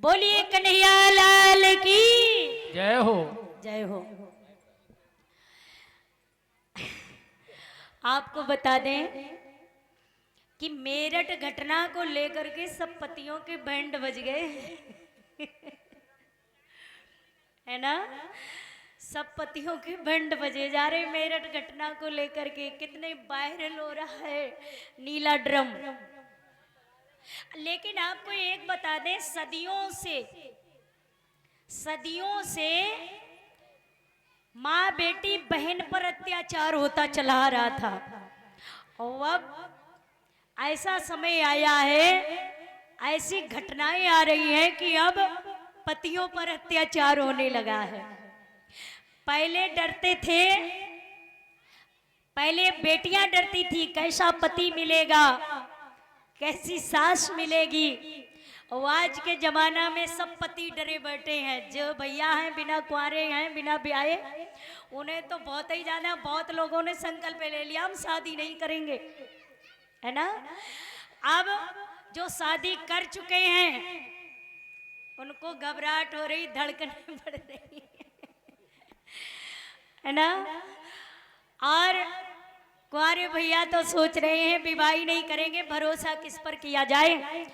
बोलिए कन्हैया लाल की जय हो। जय हो। आपको बता दें कि मेरठ घटना को लेकर के सब पतियों के बैंड बज गए है ना। सब पतियों के बैंड बजे जा रहे मेरठ घटना को लेकर के। कितने वायरल हो रहा है नीला ड्रम। लेकिन आपको एक बता दें, सदियों से माँ बेटी बहन पर अत्याचार होता चला आ रहा था और अब ऐसा समय आया है, ऐसी घटनाएं आ रही हैं कि अब पतियों पर अत्याचार होने लगा है। पहले डरते थे, पहले बेटियां डरती थी कैसा पति मिलेगा, कैसी सास मिलेगी। और आज के जमाना में सब पति डरे बैठे हैं। जो भैया हैं बिना कुंवारे हैं, बिना ब्याहे, उन्हें तो बहुत ही ज्यादा, बहुत लोगों ने संकल्प ले लिया हम शादी नहीं करेंगे, है ना। अब जो शादी कर चुके हैं उनको घबराहट हो रही, धड़कनें बढ़ रही है ना। और कुंवारे भैया तो सोच रहे हैं विवाह नहीं करेंगे, भरोसा किस पर किया जाए।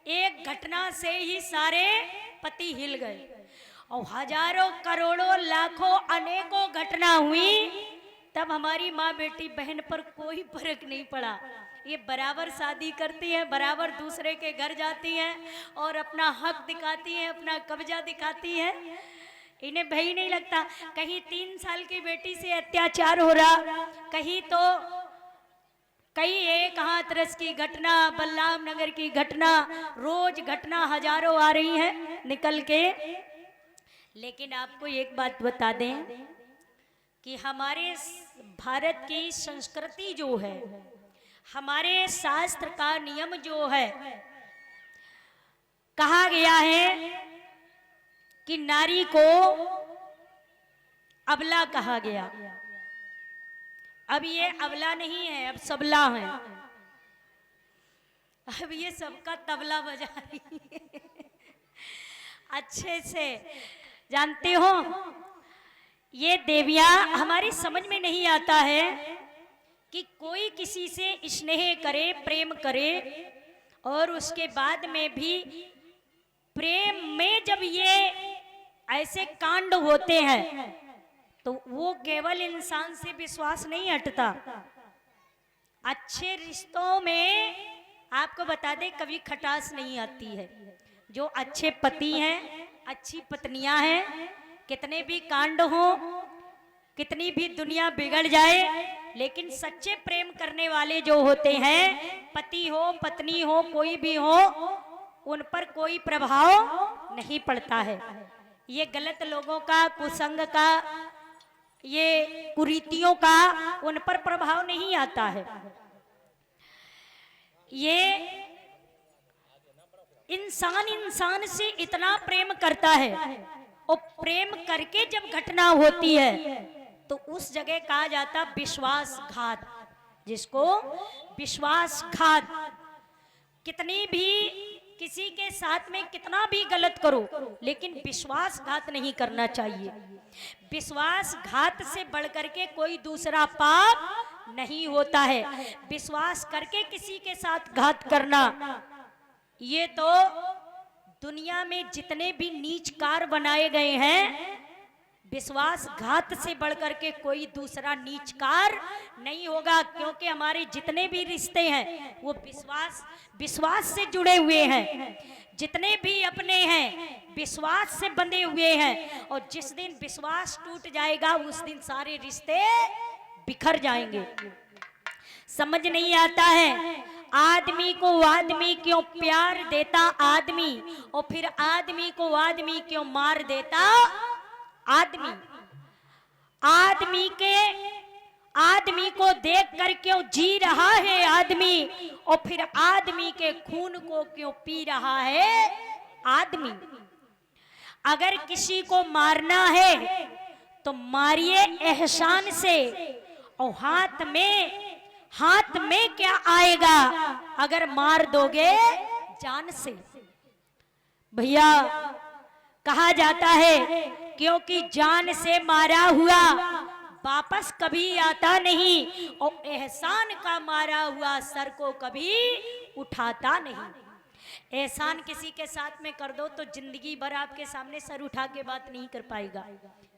एक घटना से ही सारे पति हिल गए और हजारों करोड़ों लाखों अनेकों घटना हुई, तब हमारी माँ बेटी बहन पर कोई फर्क नहीं पड़ा। ये बराबर शादी करती हैं, बराबर दूसरे के घर जाती हैं और अपना हक दिखाती हैं, अपना कब्जा दिखाती हैं। इन्हें भय नहीं लगता। कहीं 3 साल की बेटी से अत्याचार हो रहा, कहीं तो कई एक हाथरस की घटना, बलराम नगर की घटना, रोज घटना हजारों आ रही हैं निकल के। लेकिन आपको एक बात बता दें कि हमारे भारत की संस्कृति जो है, हमारे शास्त्र का नियम जो है, कहा गया है कि नारी को अबला कहा गया। अब ये अबला नहीं है, अब सबला है। अब ये सबका तबला बजा रही है अच्छे से जानते हो। ये देवियां, हमारी समझ में नहीं आता है कि कोई किसी से स्नेह करे, प्रेम करे और उसके बाद में भी प्रेम में जब ये ऐसे कांड होते हैं तो वो केवल इंसान से विश्वास नहीं हटता। अच्छे रिश्तों में आपको बता दें कभी खटास नहीं आती है। जो अच्छे पति हैं, अच्छी पत्नियां हैं, कितने भी कांड हो, कितनी भी दुनिया बिगड़ जाए, लेकिन सच्चे प्रेम करने वाले जो होते हैं, पति हो पत्नी हो कोई भी हो, उन पर कोई प्रभाव नहीं पड़ता है। ये गलत लोगों का, कुसंग का, ये कुरीतियों का उन पर प्रभाव नहीं आता है। ये इंसान से इतना प्रेम करता है और प्रेम करके जब घटना होती है तो उस जगह कहा जाता विश्वासघात, जिसको विश्वासघात। कितनी भी किसी के साथ में कितना भी गलत करो, लेकिन विश्वासघात नहीं करना चाहिए। विश्वासघात से बढ़कर के कोई दूसरा पाप नहीं होता है। विश्वास करके किसी के साथ घात करना, ये तो दुनिया में जितने भी नीच कार्य बनाए गए हैं, विश्वासघात से बढ़कर के कोई दूसरा नीच कार्य नहीं होगा। क्योंकि हमारे जितने भी रिश्ते हैं वो विश्वास से जुड़े हुए हैं। जितने भी अपने हैं विश्वास से बंधे हुए हैं, और जिस दिन विश्वास टूट जाएगा उस दिन सारे रिश्ते बिखर जाएंगे। समझ नहीं आता है आदमी को आदमी क्यों प्यार देता आदमी, और फिर आदमी को आदमी क्यों मार देता आदमी। आदमी को देख कर क्यों जी रहा है आदमी, और फिर आदमी के खून को क्यों पी रहा है आदमी। अगर किसी को मारना है तो मारिए एहसान से, और हाथ में क्या आएगा अगर मार दोगे जान से। भैया कहा जाता है क्योंकि जान से मारा हुआ वापस कभी आता नहीं और एहसान का मारा हुआ सर को कभी उठाता नहीं। एहसान किसी के साथ में कर दो तो जिंदगी भर आपके सामने सर उठा के बात नहीं कर पाएगा।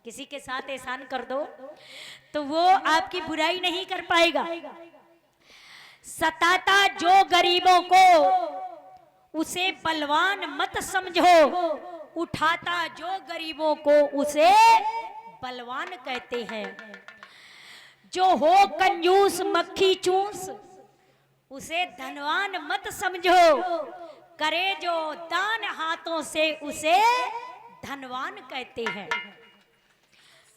किसी के साथ एहसान कर दो तो वो आपकी बुराई नहीं कर पाएगा। सताता जो गरीबों को उसे बलवान मत समझो, उठाता जो गरीबों को उसे बलवान कहते हैं। जो हो कंजूस मक्खी चूस उसे धनवान मत समझो, करे जो दान हाथों से उसे धनवान कहते हैं।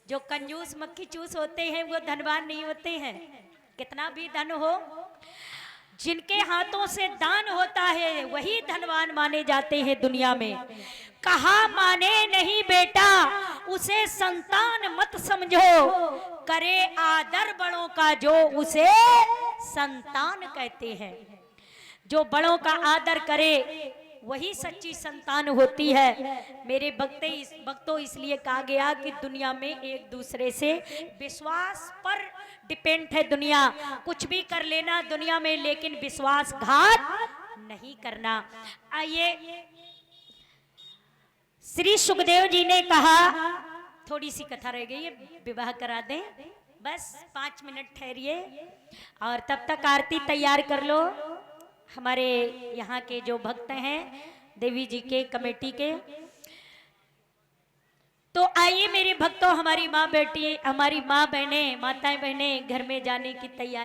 जो कंजूस मक्खी चूस होते हैं वो धनवान नहीं होते हैं। कितना भी धन हो, जिनके हाथों से दान होता है वही धनवान माने जाते हैं दुनिया में। कहा माने नहीं बेटा उसे संतान मत समझो, करे आदर बड़ों का जो उसे संतान कहते हैं। जो बड़ों का आदर करे वही सच्ची संतान होती है। मेरे भक्तों इसलिए कहा गया कि दुनिया में एक दूसरे से विश्वास पर डिपेंड है दुनिया। कुछ भी कर लेना दुनिया में, लेकिन विश्वासघात नहीं करना। आइए, श्री सुखदेव जी ने कहा, थोड़ी सी कथा रह गई है, विवाह करा दें, बस 5 मिनट ठहरिए और तब तक आरती तैयार कर लो। हमारे यहाँ के जो भक्त हैं देवी जी के कमेटी के, तो आइए मेरे भक्तों, हमारी माँ बेटी, हमारी माँ बहनें, माताएं बहनें घर में जाने की तैयारी